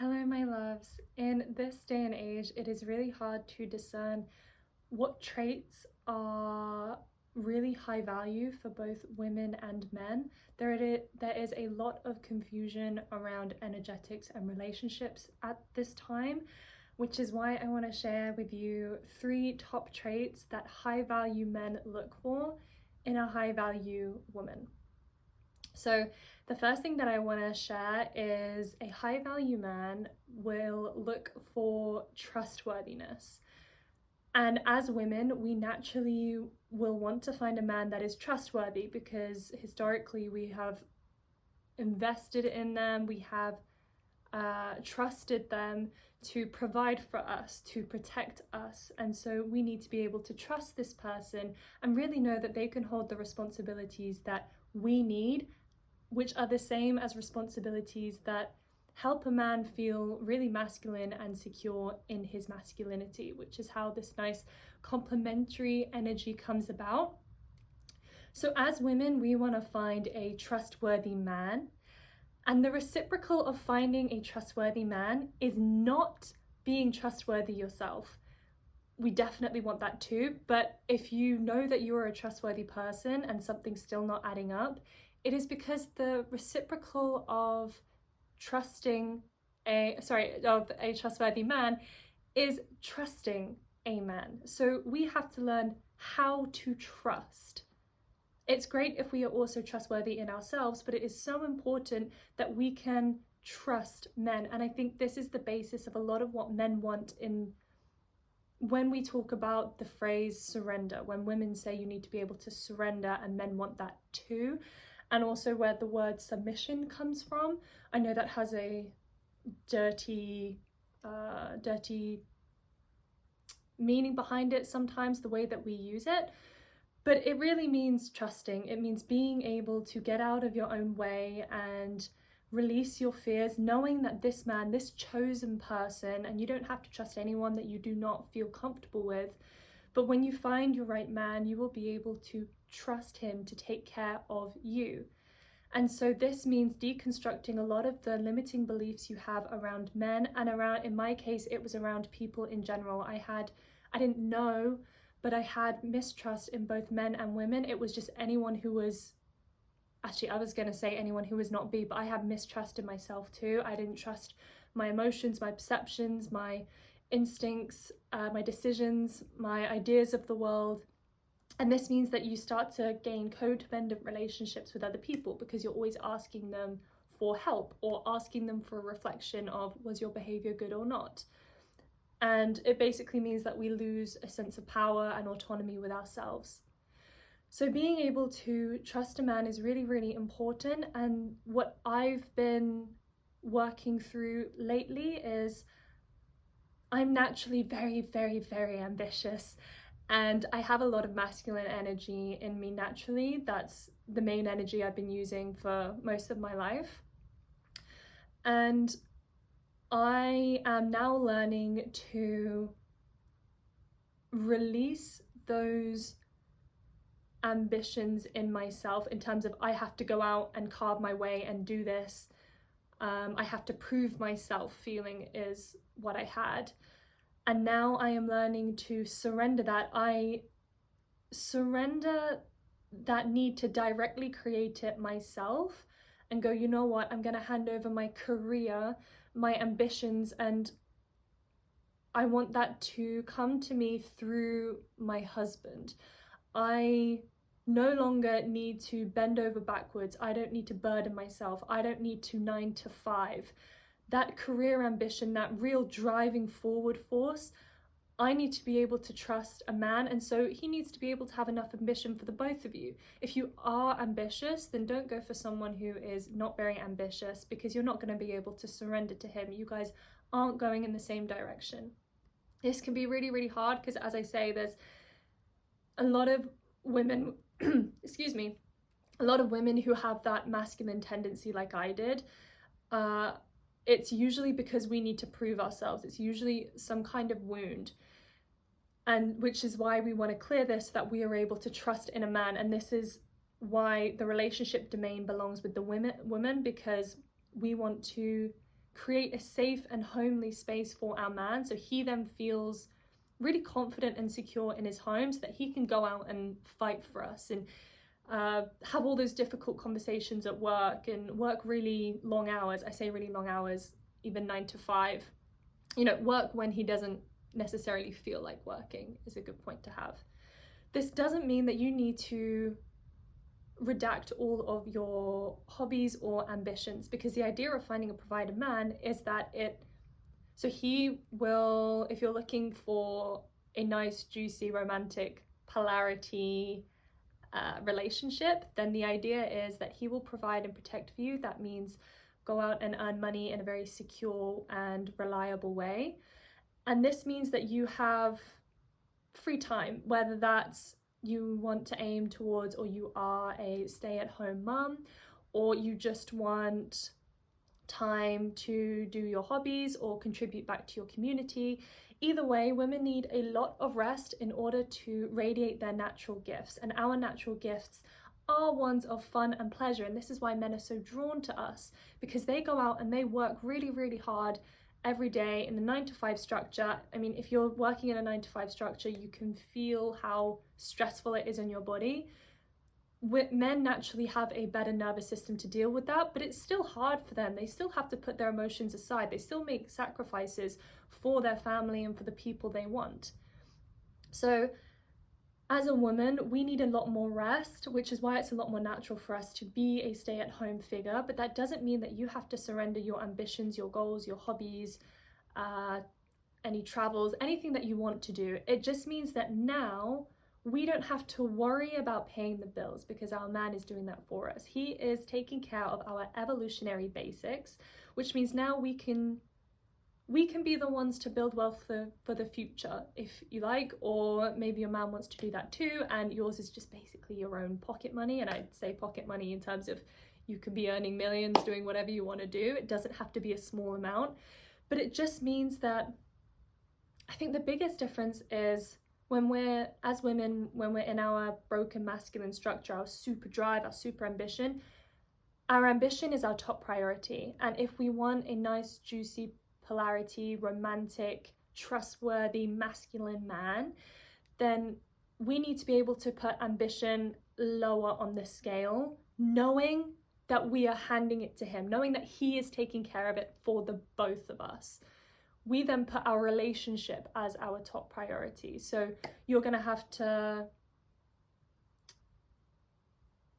Hello, my loves. In this day and age, it is really hard to discern what traits are really high value for both women and men. There is a lot of confusion around energetics and relationships at this time, which is why I want to share with you 3 top traits that high value men look for in a high value woman. So the first thing that I want to share is a high value man will look for trustworthiness. And as women, we naturally will want to find a man that is trustworthy because historically we have invested in them, we have trusted them to provide for us, to protect us. And so we need to be able to trust this person and really know that they can hold the responsibilities that we need, which are the same as responsibilities that help a man feel really masculine and secure in his masculinity, which is how this nice complementary energy comes about. So as women, we want to find a trustworthy man. And the reciprocal of finding a trustworthy man is not being trustworthy yourself. We definitely want that too, but if you know that you are a trustworthy person and something's still not adding up, it is because the reciprocal of a trustworthy man is trusting a man. So we have to learn how to trust. It's great if we are also trustworthy in ourselves, but it is so important that we can trust men. And I think this is the basis of a lot of what men want when we talk about the phrase surrender, when women say you need to be able to surrender and men want that too. And also where the word submission comes from. I know that has a dirty meaning behind it sometimes, the way that we use it. But it really means trusting. It means being able to get out of your own way and release your fears, knowing that this man, this chosen person, and you don't have to trust anyone that you do not feel comfortable with, but when you find your right man, you will be able to trust him to take care of you. And so this means deconstructing a lot of the limiting beliefs you have around men and around, in my case, it was around people in general. I didn't know, but I had mistrust in both men and women. It was just anyone who was, actually I was going to say anyone who was not me, but I had mistrust in myself too. I didn't trust my emotions, my perceptions, my instincts, my decisions, my ideas of the world. And this means that you start to gain codependent relationships with other people because you're always asking them for help or asking them for a reflection of, was your behavior good or not? And it basically means that we lose a sense of power and autonomy with ourselves. So being able to trust a man is really, really important. And what I've been working through lately is I'm naturally very, very, very ambitious. And I have a lot of masculine energy in me naturally. That's the main energy I've been using for most of my life. And I am now learning to release those ambitions in myself in terms of I have to go out and carve my way and do this. I have to prove myself feeling is what I had. And now I am learning to surrender that. I surrender that need to directly create it myself and go, you know what, I'm going to hand over my career, my ambitions, and I want that to come to me through my husband. I no longer need to bend over backwards. I don't need to burden myself. I don't need to 9 to 5. That career ambition, that real driving forward force, I need to be able to trust a man, and so he needs to be able to have enough ambition for the both of you. If you are ambitious, then don't go for someone who is not very ambitious because you're not going to be able to surrender to him. You guys aren't going in the same direction. This can be really, really hard because, as I say, there's a lot of women, excuse me, a lot of women who have that masculine tendency like I did. It's usually because we need to prove ourselves. It's usually some kind of wound. And which is why we want to clear this, so that we are able to trust in a man. And this is why the relationship domain belongs with the women, because we want to create a safe and homely space for our man, so he then feels really confident and secure in his home, so that he can go out and fight for us and have all those difficult conversations at work and work really long hours. I say really long hours, even 9 to 5. Work when he doesn't necessarily feel like working is a good point to have. This doesn't mean that you need to redact all of your hobbies or ambitions, because the idea of finding a provider man is that he will, if you're looking for a nice, juicy, romantic polarity relationship, then the idea is that he will provide and protect for you. That means go out and earn money in a very secure and reliable way. And this means that you have free time, whether that's you want to aim towards, or you are a stay-at-home mum, or you just want time to do your hobbies or contribute back to your community. Either way, women need a lot of rest in order to radiate their natural gifts, and our natural gifts are ones of fun and pleasure. And this is why men are so drawn to us, because they go out and they work really, really hard every day in the 9 to 5 structure. I mean, if you're working in a 9 to 5 structure, you can feel how stressful it is on your body. Men naturally have a better nervous system to deal with that, but it's still hard for them. They still have to put their emotions aside. They still make sacrifices for their family and for the people they want. So as a woman, we need a lot more rest, which is why it's a lot more natural for us to be a stay-at-home figure. But that doesn't mean that you have to surrender your ambitions, your goals, your hobbies, any travels, anything that you want to do. It just means that now we don't have to worry about paying the bills, because our man is doing that for us. He is taking care of our evolutionary basics, which means now we can be the ones to build wealth for the future, if you like, or maybe your man wants to do that too, and yours is just basically your own pocket money. And I'd say pocket money in terms of you could be earning millions doing whatever you want to do. It doesn't have to be a small amount, but it just means that I think the biggest difference is when we're, as women, when we're in our broken masculine structure, our super drive, our super ambition, our ambition is our top priority. And if we want a nice, juicy, polarity, romantic, trustworthy, masculine man, then we need to be able to put ambition lower on the scale, knowing that we are handing it to him, knowing that he is taking care of it for the both of us. We then put our relationship as our top priority. So you're going to have to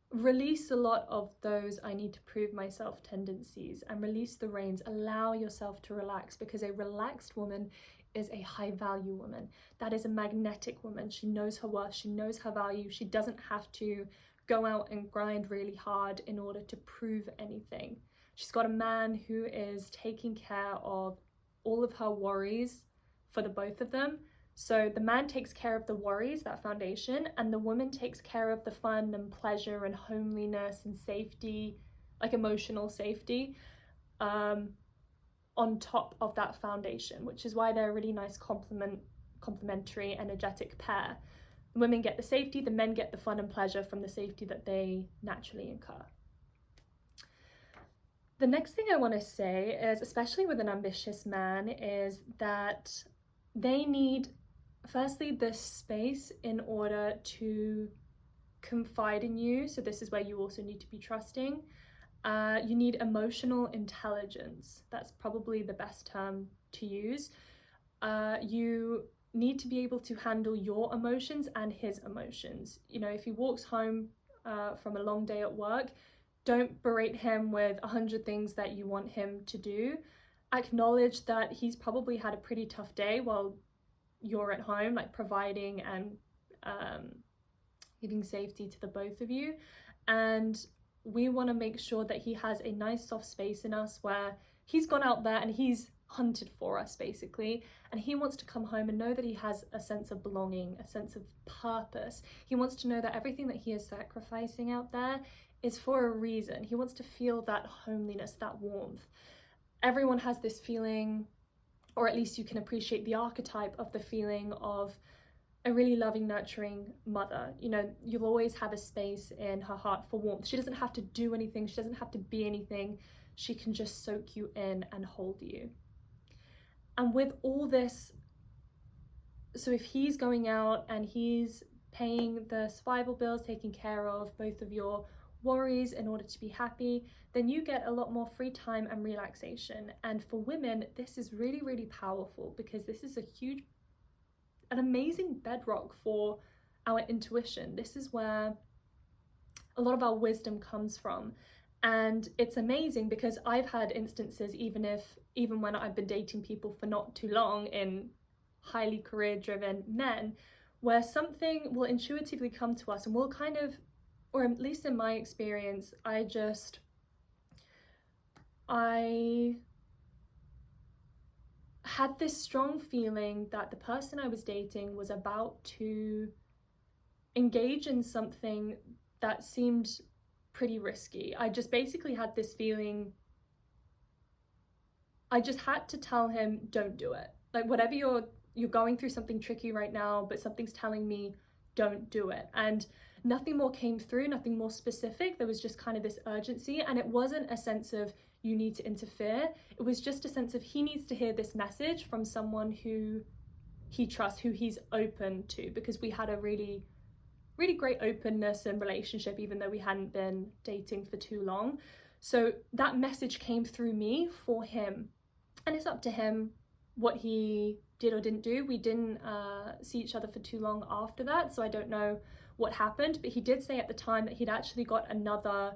release a lot of those I need to prove myself tendencies and release the reins. Allow yourself to relax, because a relaxed woman is a high value woman. That is a magnetic woman. She knows her worth. She knows her value. She doesn't have to go out and grind really hard in order to prove anything. She's got a man who is taking care of all of her worries for the both of them. So the man takes care of the worries, that foundation, and the woman takes care of the fun and pleasure and homeliness and safety, like emotional safety, on top of that foundation, which is why they're a really nice complementary, energetic pair. The women get the safety, the men get the fun and pleasure from the safety that they naturally incur. The next thing I want to say is, especially with an ambitious man, is that they need, firstly, this space in order to confide in you. So this is where you also need to be trusting. You need emotional intelligence. That's probably the best term to use. You need to be able to handle your emotions and his emotions. You know, if he walks home from a long day at work, don't berate him with 100 things that you want him to do. Acknowledge that he's probably had a pretty tough day while you're at home, like providing and giving safety to the both of you. And we want to make sure that he has a nice soft space in us where he's gone out there and he's hunted for us, basically, and he wants to come home and know that he has a sense of belonging, a sense of purpose. He wants to know that everything that he is sacrificing out there is for a reason. He wants to feel that homeliness, that warmth. Everyone has this feeling, or at least you can appreciate the archetype of the feeling of a really loving, nurturing mother. You know, you'll always have a space in her heart for warmth. She doesn't have to do anything. She doesn't have to be anything. she can just soak you in and hold you. And with all this, so if he's going out and he's paying the survival bills, taking care of both of your worries in order to be happy, then you get a lot more free time and relaxation. And for women, this is really, really powerful, because this is an amazing bedrock for our intuition. This is where a lot of our wisdom comes from. And it's amazing because I've had instances, even when I've been dating people for not too long, in highly career-driven men, where something will intuitively come to us and we'll kind of, or at least in my experience, I had this strong feeling that the person I was dating was about to engage in something that seemed pretty risky. I just basically had this feeling, I just had to tell him, don't do it. Like, whatever you're going through something tricky right now, but something's telling me don't do it. And nothing more came through, nothing more specific. There was just kind of this urgency, and it wasn't a sense of you need to interfere. It was just a sense of he needs to hear this message from someone who he trusts, who he's open to, because we had a really, really great openness and relationship, even though we hadn't been dating for too long. So that message came through me for him, and it's up to him what he did or didn't do. We didn't see each other for too long after that, so I don't know what happened, but he did say at the time that he'd actually got another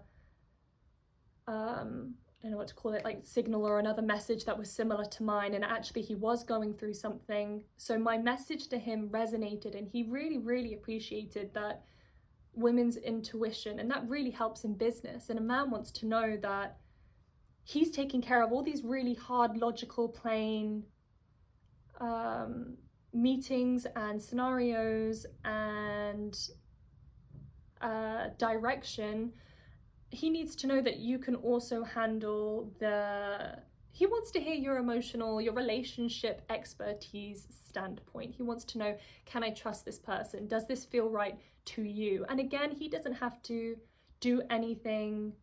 I don't know what to call it, like signal or another message that was similar to mine, and actually he was going through something. So my message to him resonated, and he really, really appreciated that women's intuition, and that really helps in business. And a man wants to know that he's taking care of all these really hard, logical, plain meetings and scenarios and direction. He needs to know that you can also handle he wants to hear your emotional, your relationship expertise standpoint. He wants to know, can I trust this person? Does this feel right to you? And again, he doesn't have to do anything,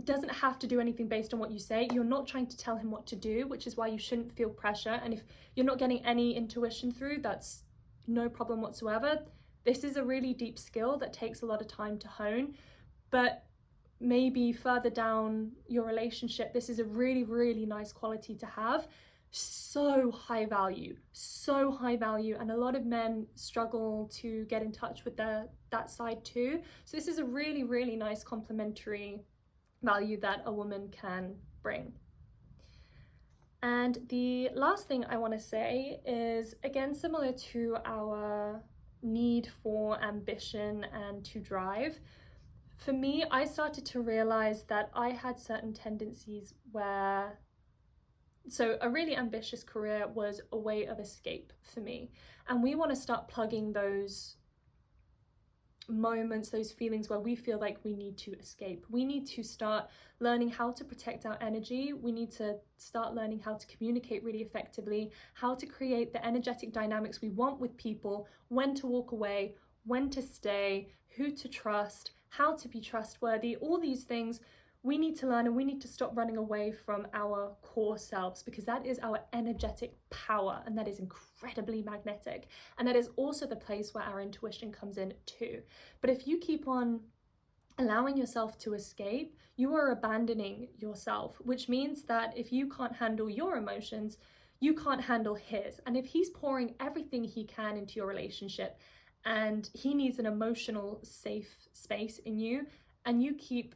doesn't have to do anything based on what you say. You're not trying to tell him what to do, which is why you shouldn't feel pressure. And if you're not getting any intuition through, that's no problem whatsoever. This is a really deep skill that takes a lot of time to hone, but maybe further down your relationship, this is a really, really nice quality to have. So high value, and a lot of men struggle to get in touch with that side too. So this is a really, really nice complementary value that a woman can bring. And the last thing I want to say is, again, similar to our need for ambition and to drive, for me, I started to realize that I had certain tendencies where, so a really ambitious career was a way of escape for me. And we want to start plugging those moments, those feelings where we feel like we need to escape. We need to start learning how to protect our energy. We need to start learning how to communicate really effectively, how to create the energetic dynamics we want with people, when to walk away, when to stay, who to trust, how to be trustworthy. All these things we need to learn, and we need to stop running away from our core selves, because that is our energetic power, and that is incredibly magnetic. And that is also the place where our intuition comes in too. But if you keep on allowing yourself to escape, you are abandoning yourself, which means that if you can't handle your emotions, you can't handle his. And if he's pouring everything he can into your relationship, and he needs an emotional safe space in you, and you keep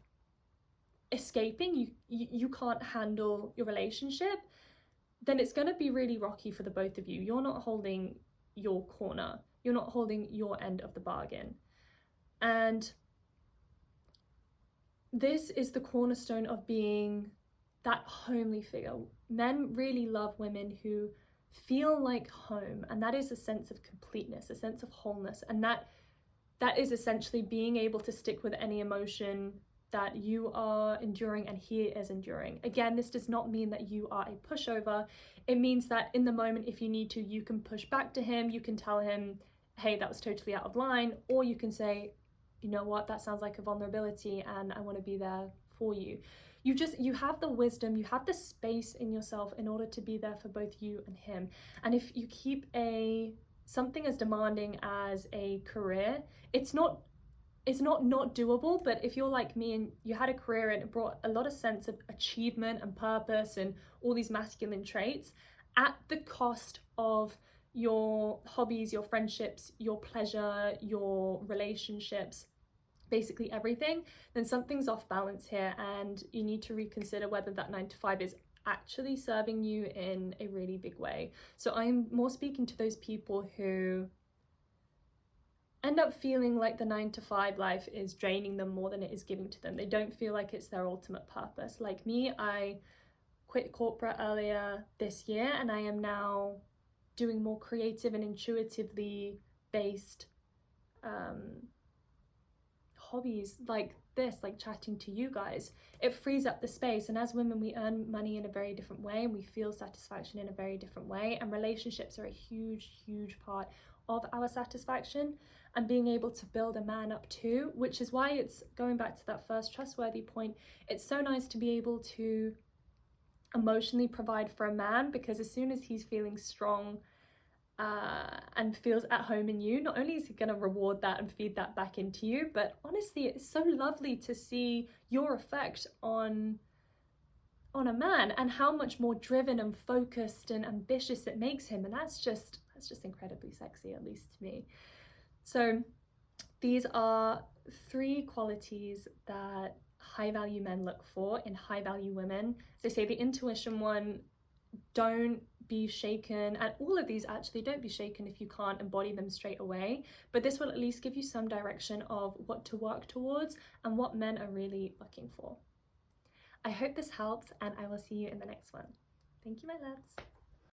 escaping, you can't handle your relationship, then it's going to be really rocky for the both of you. You're not holding your corner. You're not holding your end of the bargain. And this is the cornerstone of being that homely figure. Men really love women who feel like home, and that is a sense of completeness, a sense of wholeness, and that is essentially being able to stick with any emotion that you are enduring and he is enduring. Again, this does not mean that you are a pushover. It means that in the moment, if you need to, you can push back to him, you can tell him, hey, that was totally out of line, or you can say, you know what, that sounds like a vulnerability and I want to be there for you. You have the wisdom, you have the space in yourself in order to be there for both you and him. And if you keep something as demanding as a career, it's not doable. But if you're like me and you had a career and it brought a lot of sense of achievement and purpose and all these masculine traits at the cost of your hobbies, your friendships, your pleasure, your relationships, basically everything, then something's off balance here, and you need to reconsider whether that 9 to 5 is actually serving you in a really big way. So I'm more speaking to those people who end up feeling like the 9 to 5 life is draining them more than it is giving to them. They don't feel like it's their ultimate purpose. Like me, I quit corporate earlier this year and I am now doing more creative and intuitively based hobbies like this, like chatting to you guys. It frees up the space, and as women we earn money in a very different way and we feel satisfaction in a very different way, and relationships are a huge part of our satisfaction and being able to build a man up too, which is why it's going back to that first trustworthy point. It's so nice to be able to emotionally provide for a man, because as soon as he's feeling strong and feels at home in you, not only is he going to reward that and feed that back into you, but honestly it's so lovely to see your effect on a man and how much more driven and focused and ambitious it makes him. And that's just incredibly sexy, at least to me. So these are 3 qualities that high value men look for in high value women. As I say, the intuition one, don't be shaken, and all of these actually, don't be shaken if you can't embody them straight away, but this will at least give you some direction of what to work towards and what men are really looking for. I hope this helps, and I will see you in the next one. Thank you, my loves.